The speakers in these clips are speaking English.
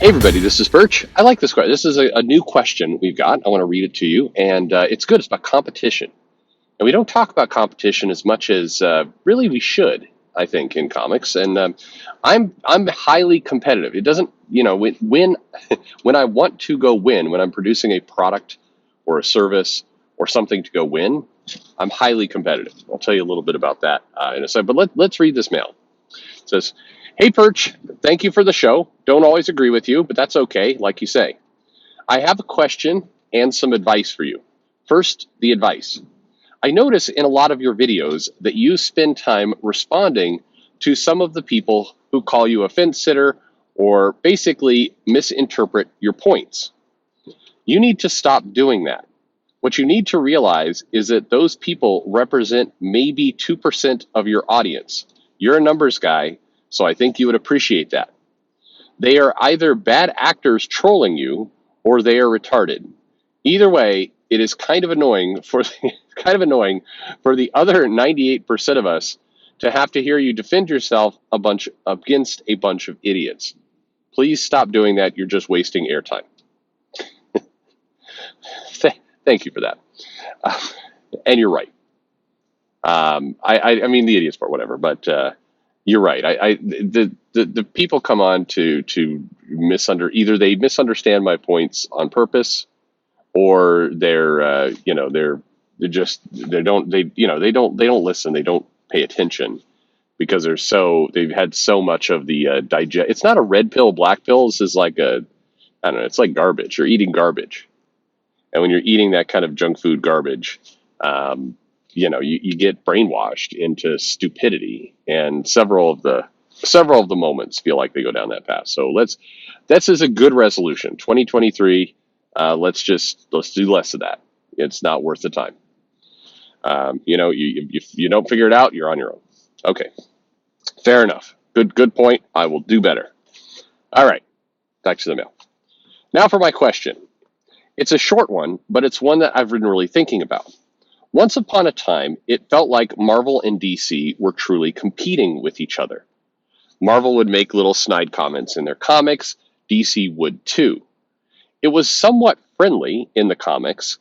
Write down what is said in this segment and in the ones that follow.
Hey everybody, this is Perch. I like this question. This is a new question we've got. I want to read it to you, and it's good. It's about competition, and we don't talk about competition as much as really we should. I think in comics, and I'm highly competitive. It doesn't, when when I want to go win, when I'm producing a product or a service or something to go win, I'm highly competitive. I'll tell you a little bit about that in a second. But let's read this mail. It says, "Hey Perch, thank you for the show. Don't always agree with you, but that's okay, like you say. I have a question and some advice for you. First, the advice. I notice in a lot of your videos that you spend time responding to some of the people who call you a fence sitter or basically misinterpret your points. You need to stop doing that. What you need to realize is that those people represent maybe 2% of your audience. You're a numbers guy, so I think you would appreciate that. They are either bad actors trolling you or they are retarded. Either way, it is kind of annoying for the other 98% of us to have to hear you defend yourself against a bunch of idiots. Please stop doing that. You're just wasting airtime." Thank you for that. Uh, and you're right. I mean the idiots part, whatever, but you're right. The people come on to either they misunderstand my points on purpose, or they don't listen, they don't pay attention because they've had so much of the digest. It's not a red pill, black pill. This is like I don't know. It's like garbage. You're eating garbage, and when you're eating that kind of junk food garbage, um, you get brainwashed into stupidity, and several of the moments feel like they go down that path. So this is a good resolution. 2023. Let's do less of that. It's not worth the time. If you don't figure it out, you're on your own. Okay, fair enough. Good point. I will do better. All right, back to the mail. Now for my question. It's a short one, but it's one that I've been really thinking about. Once upon a time, it felt like Marvel and DC were truly competing with each other. Marvel would make little snide comments in their comics, DC would too. It was somewhat friendly in the comics,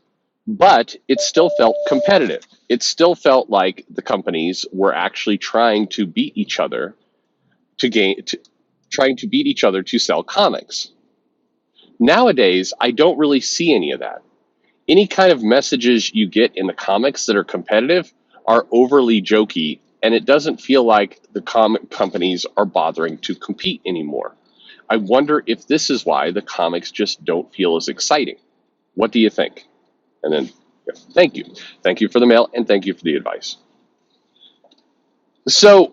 but it still felt competitive. It still felt like the companies were actually trying to beat each other trying to beat each other to sell comics. Nowadays, I don't really see any of that. Any kind of messages you get in the comics that are competitive are overly jokey, and it doesn't feel like the comic companies are bothering to compete anymore. I wonder if this is why the comics just don't feel as exciting. What do you think? And then, yeah, thank you. Thank you for the mail, and thank you for the advice. So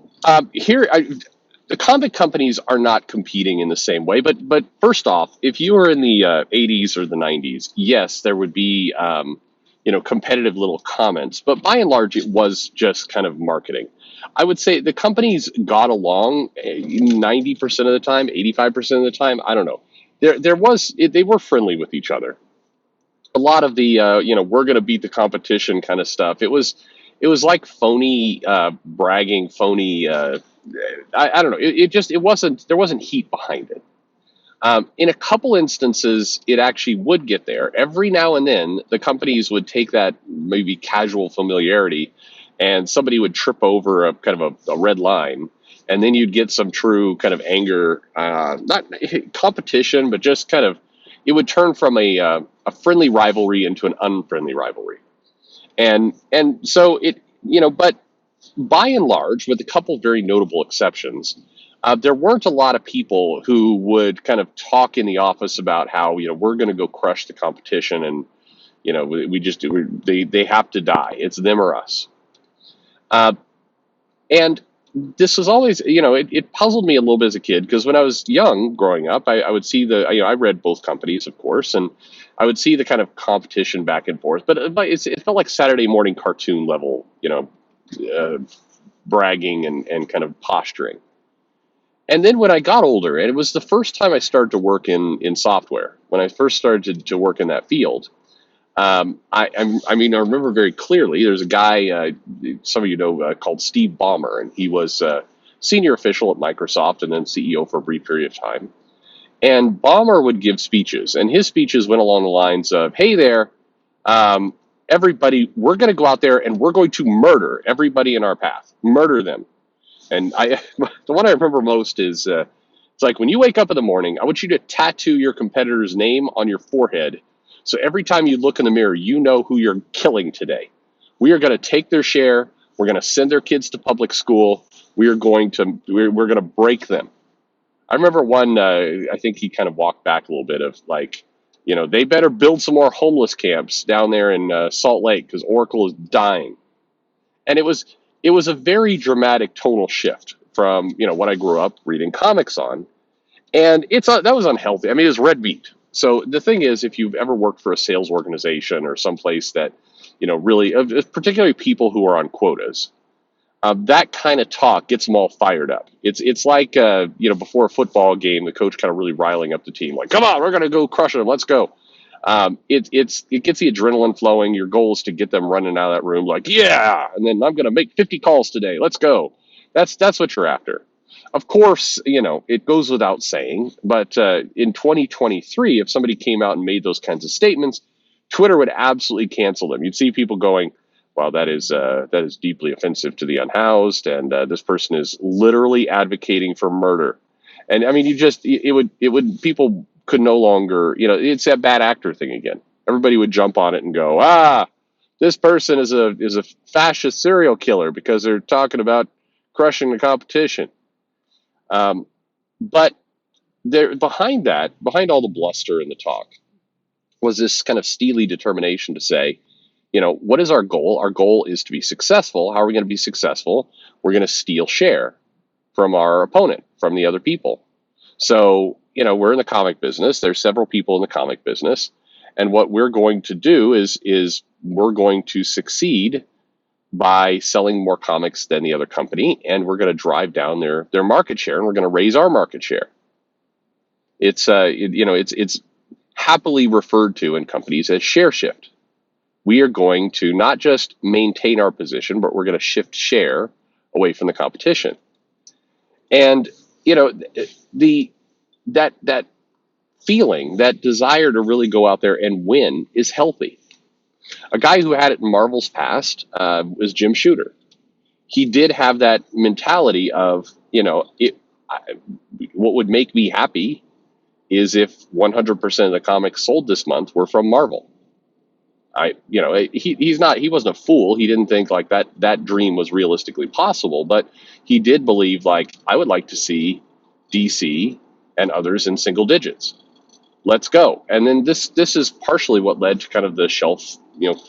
the comic companies are not competing in the same way. But first off, if you were in the 80s or the 90s, yes, there would be competitive little comments. But by and large, it was just kind of marketing. I would say the companies got along 90% of the time, 85% of the time. I don't know. They were friendly with each other. A lot of the we're going to beat the competition kind of stuff. It was like phony bragging, phony. I don't know. It wasn't, there wasn't heat behind it. In a couple instances, it actually would get there. Every now and then, the companies would take that maybe casual familiarity, and somebody would trip over a kind of a red line, and then you'd get some true kind of anger, not competition, but just kind of, it would turn from a friendly rivalry into an unfriendly rivalry. And so but by and large, with a couple very notable exceptions, there weren't a lot of people who would kind of talk in the office about how we're going to go crush the competition, and they have to die. It's them or us. Uh, and this was always, it puzzled me a little bit as a kid, because when I was young, growing up, I would see I read both companies, of course, and I would see the kind of competition back and forth. But it felt like Saturday morning cartoon level, uh, bragging and kind of posturing. And then when I got older, and it was the first time I started to work in software, when I first started to work in that field, I remember very clearly. There's a guy, some of you know, called Steve Baumer, and he was a senior official at Microsoft and then CEO for a brief period of time. And Baumer would give speeches, and his speeches went along the lines of, "Hey there, um, everybody, we're going to go out there and we're going to murder everybody in our path, murder them." And the one I remember most is, it's like when you wake up in the morning, I want you to tattoo your competitor's name on your forehead, so every time you look in the mirror, you know who you're killing today. We are going to take their share. We're going to send their kids to public school. We're going to break them. I remember one. I think he kind of walked back a little bit of like, they better build some more homeless camps down there in Salt Lake because Oracle is dying. And it was a very dramatic tonal shift from what I grew up reading comics on, and that was unhealthy. I mean, it's red meat. So the thing is, if you've ever worked for a sales organization or someplace that really, particularly people who are on quotas, that kind of talk gets them all fired up. It's like before a football game, the coach kind of really riling up the team, like, "Come on, we're gonna go crush them, let's go." It gets the adrenaline flowing. Your goal is to get them running out of that room, like, "Yeah," and then I'm gonna make 50 calls today. Let's go. That's what you're after. Of course, it goes without saying, but in 2023, if somebody came out and made those kinds of statements, Twitter would absolutely cancel them. You'd see people going, "Wow, that is deeply offensive to the unhoused, and this person is literally advocating for murder." And I mean, it would people could no longer, it's that bad actor thing again. Everybody would jump on it and go, this person is a fascist serial killer because they're talking about crushing the competition. But there, behind all the bluster and the talk, was this kind of steely determination to say, what is our goal? Our goal is to be successful. How are we going to be successful? We're going to steal share from our opponent, from the other people. So, we're in the comic business. There's several people in the comic business. And what we're going to do is we're going to succeed by selling more comics than the other company, and we're going to drive down their market share, and we're going to raise our market share. It's happily referred to in companies as share shift. We are going to not just maintain our position, but we're going to shift share away from the competition. And that feeling, that desire to really go out there and win is healthy. A guy who had it in Marvel's past was Jim Shooter. He did have that mentality of, what would make me happy is if 100% of the comics sold this month were from Marvel. He wasn't a fool. He didn't think like that dream was realistically possible, but he did believe, like, I would like to see DC and others in single digits. Let's go. And then this is partially what led to kind of the shelf,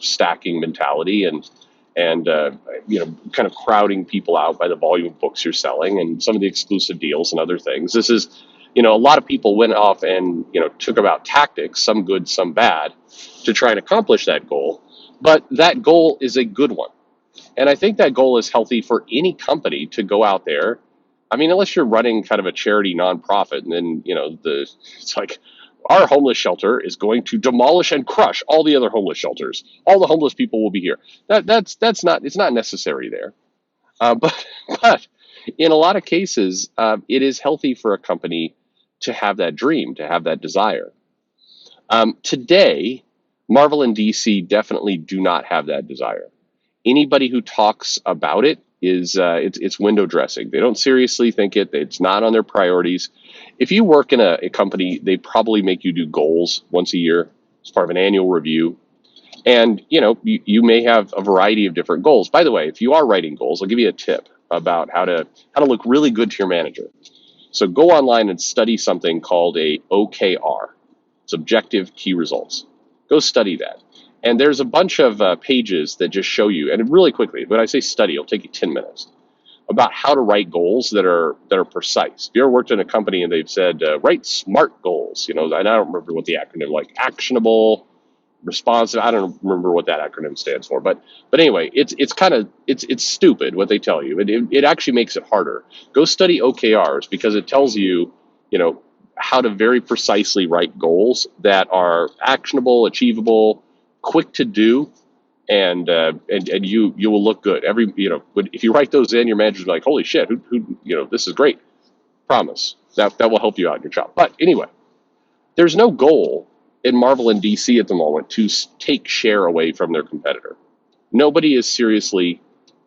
stacking mentality and kind of crowding people out by the volume of books you're selling and some of the exclusive deals and other things. This is, a lot of people went off and, took about tactics, some good, some bad, to try and accomplish that goal. But that goal is a good one. And I think that goal is healthy for any company to go out there. I mean, unless you're running kind of a charity nonprofit, and then, it's like, our homeless shelter is going to demolish and crush all the other homeless shelters. All the homeless people will be here. It's not necessary there. But in a lot of cases, it is healthy for a company to have that dream, to have that desire. Today, Marvel and DC definitely do not have that desire. Anybody who talks about it is it's window dressing. They don't seriously think it. It's not on their priorities. If you work in a company, they probably make you do goals once a year as part of an annual review. And you may have a variety of different goals. By the way, if you are writing goals, I'll give you a tip about how to look really good to your manager. So go online and study something called a OKR. It's objective key results. Go study that. And there's a bunch of pages that just show you, and really quickly, when I say study, it'll take you 10 minutes, about how to write goals that are precise. If you ever worked in a company and they've said, write SMART goals, and I don't remember what the acronym, like actionable, responsive, I don't remember what that acronym stands for. But anyway, it's stupid what they tell you. It actually makes it harder. Go study OKRs because it tells you, how to very precisely write goals that are actionable, achievable, quick to do, and you will look good. If you write those in, your manager's like, holy shit, who this is great. Promise that will help you out in your job. But anyway, There's no goal in Marvel and DC at the moment to take share away from their competitor. Nobody is seriously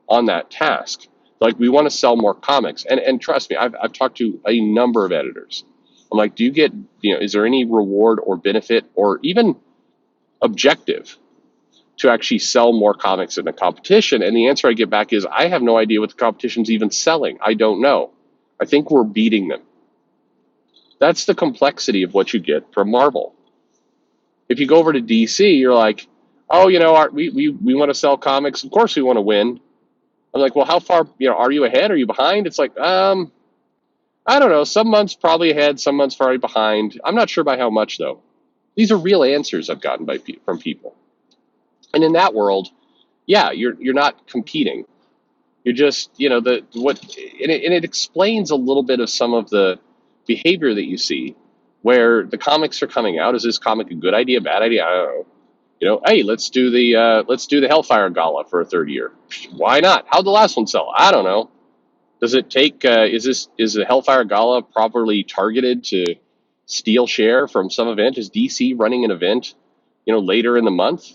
on that task. Like, we want to sell more comics, and trust me, I've talked to a number of editors. I'm like, do you get, is there any reward or benefit or even objective to actually sell more comics in the competition? And the answer I get back is, I have no idea what the competition's even selling. I don't know. I think we're beating them. That's the complexity of what you get from Marvel. If you go over to DC, you're like, oh, we want to sell comics. Of course we want to win. I'm like, well, how far, are you ahead? Are you behind? It's like, I don't know. Some months probably ahead, some months probably behind. I'm not sure by how much, though. These are real answers I've gotten from people. And in that world, yeah, you're not competing. You're just, and it explains a little bit of some of the behavior that you see, where the comics are coming out. Is this comic a good idea, bad idea? I don't know. Hey, let's do the Hellfire Gala for a third year. Why not? How'd the last one sell? I don't know. Does it take? Is the Hellfire Gala properly targeted to steal share from some event? Is DC running an event, later in the month?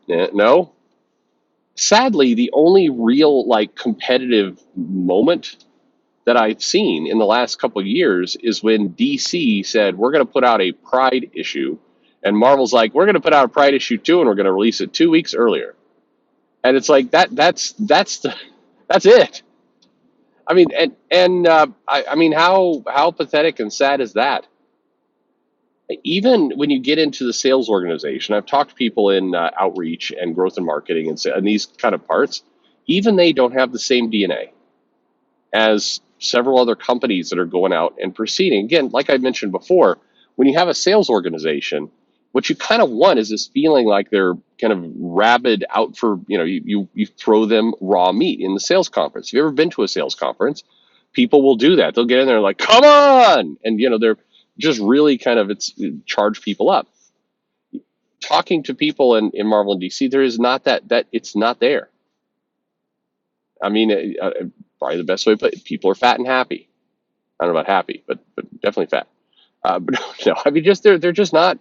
No. Sadly, the only real competitive moment that I've seen in the last couple of years is when DC said, we're going to put out a Pride issue, and Marvel's like, we're going to put out a Pride issue too, and we're going to release it 2 weeks earlier. And it's like that's it. I mean, I mean, how pathetic and sad is that? Even when you get into the sales organization, I've talked to people in outreach and growth and marketing and these kind of parts. Even they don't have the same DNA as several other companies that are going out and proceeding. Again, like I mentioned before, when you have a sales organization, what you kind of want is this feeling like they're kind of rabid out for, you throw them raw meat in the sales conference. If you've ever been to a sales conference, people will do that. They'll get in there like, come on! And, they're just really kind of, charge people up. Talking to people in Marvel and DC, there is not that it's not there. I mean, probably the best way to put it, people are fat and happy. I don't know about happy, but definitely fat. But no, I mean, they're just not,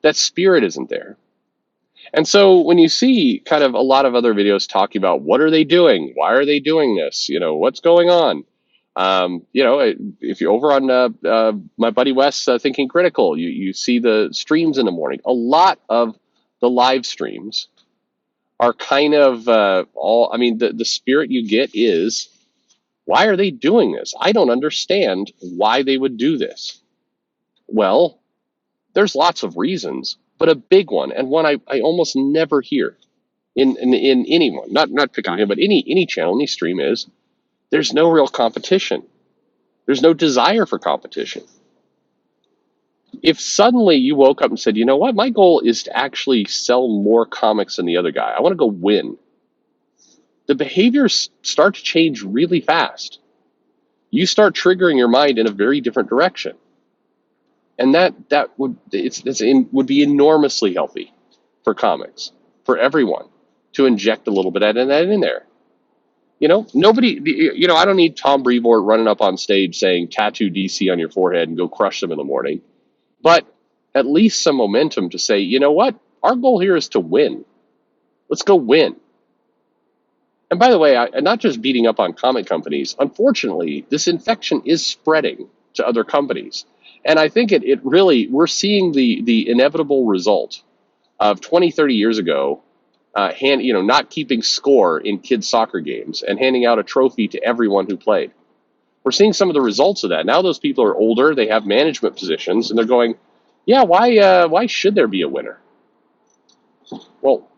that spirit isn't there. And so when you see kind of a lot of other videos talking about what are they doing? Why are they doing this? What's going on? If you're over on my buddy Wes Thinking Critical, you see the streams in the morning. A lot of the live streams are kind of the spirit you get is, why are they doing this? I don't understand why they would do this. Well, there's lots of reasons, but a big one, and one I almost never hear in anyone, not picking him, but any channel, any stream, is there's no real competition. There's no desire for competition. If suddenly you woke up and said, you know what, my goal is to actually sell more comics than the other guy, I want to go win, the behaviors start to change really fast. You start triggering your mind in a very different direction. And that would be enormously healthy for comics, for everyone, to inject a little bit of that in there. Nobody, I don't need Tom Brevoort running up on stage saying tattoo DC on your forehead and go crush them in the morning. But at least some momentum to say, you know what, our goal here is to win. Let's go win. And by the way, I'm not just beating up on comic companies. Unfortunately, this infection is spreading to other companies. And I think it really, we're seeing the inevitable result of 20, 30 years ago, not keeping score in kids' soccer games and handing out a trophy to everyone who played. We're seeing some of the results of that. Now those people are older, they have management positions, and they're going, yeah, why should there be a winner? Well,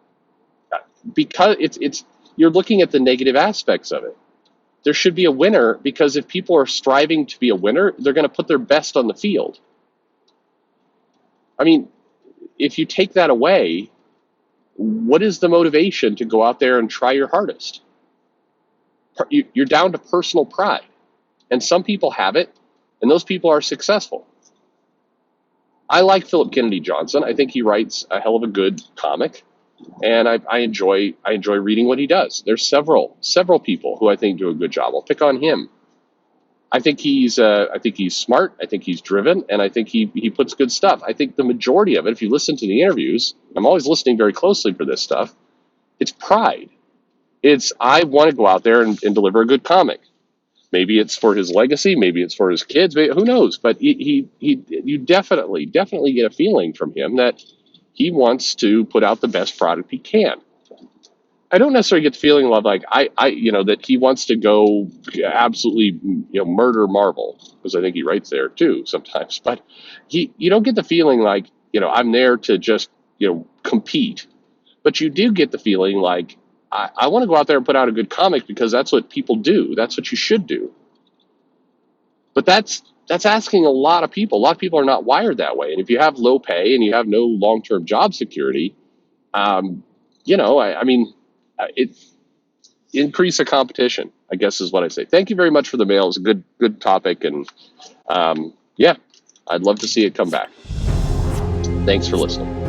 because it's you're looking at the negative aspects of it. There should be a winner, because if people are striving to be a winner, they're going to put their best on the field. I mean, if you take that away, what is the motivation to go out there and try your hardest? You're down to personal pride. And some people have it, and those people are successful. I like Philip Kennedy Johnson. I think he writes a hell of a good comic, and I enjoy reading what he does. There's several people who I think do a good job. I'll pick on him. I think he's smart. I think he's driven, and I think he puts good stuff. I think the majority of it, if you listen to the interviews, I'm always listening very closely for this stuff. It's pride. It's I want to go out there and deliver a good comic. Maybe it's for his legacy. Maybe it's for his kids. Maybe, who knows? But you definitely get a feeling from him that he wants to put out the best product he can. I don't necessarily get the feeling of like that he wants to go absolutely murder Marvel, because I think he writes there too sometimes. But you don't get the feeling like I'm there to just compete, but you do get the feeling like I want to go out there and put out a good comic because that's what people do. That's what you should do. But that's asking a lot of people. A lot of people are not wired that way, and if you have low pay and you have no long-term job security, um, I mean, it increase the competition, I guess is what I say. Thank you very much for the mail. It's a good topic, and yeah, I'd love to see it come back. Thanks for listening.